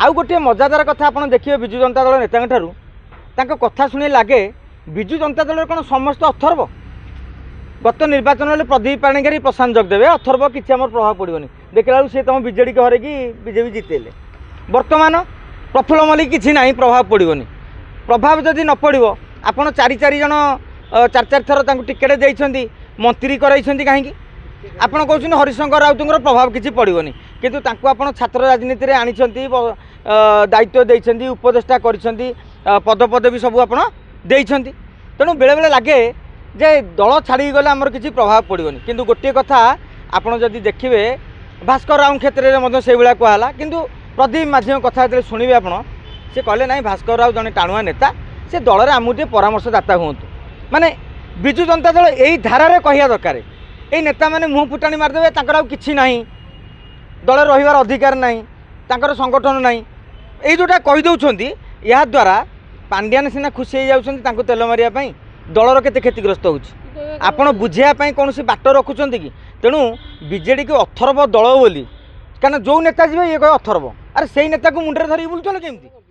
आउ गोटे मजादार कथा आप देखिए विजु जनता दल नेता कथा शुणी लगे विजु जनता दल कौन समस्त अथर्व गत निर्वाचन में प्रदीप पाणिग्राही प्रशांत जगदेव अथर्व किसी आम प्रभाव पड़ोनी देखला सी तुम विजेडी के हर कि बीजेपी जितेले बर्तमान प्रफुल्ल मल्लिक किसी ना प्रभाव पड़ोनी प्रभाव जदि न पड़ो आपड़ चारि जन चार थर टिकेट देते मंत्री कराई कहीं आपड़ कहते हरिशंकर राउतर प्रभाव किसी पड़ोनी किंतु आपड़ छात्र राजनीति में आनी दायित्व देते उपदेष्टा कर पद पदवी सब आप तेणु बेले बेले लगे जे दल छाड़ी गले आमर किसी प्रभाव पड़ोनी किंतु गोटे कथा आपड़ जदि देखिए भास्कर राव क्षेत्र में से भाया कहला किंतु प्रदीप माझी कथा जो शुणे आप से कहले ना भास्कर राव जड़े टाणुआ नेता से दल में आमको परामर्शदाता हूँ माने विजु जनता दल यही धारे कहिया दरकार ये नेता मैंने मुँह फुटाणी मारिदेवे कि ना दल रही अधिकार ना संगठन ना ये जोटा कहीदे या द्वारा पांड्यान सिना खुशी हो जाती तेल मारे दलर केते क्षतिग्रस्त होची आपण बुझापी कौन बाट रखुंट कि तेणु बीजेडी को अथर्व दल बोली क्या जो नेता जी ये कह अथर्व अरे से नेता को मुंडे धरिक बुलूल केमती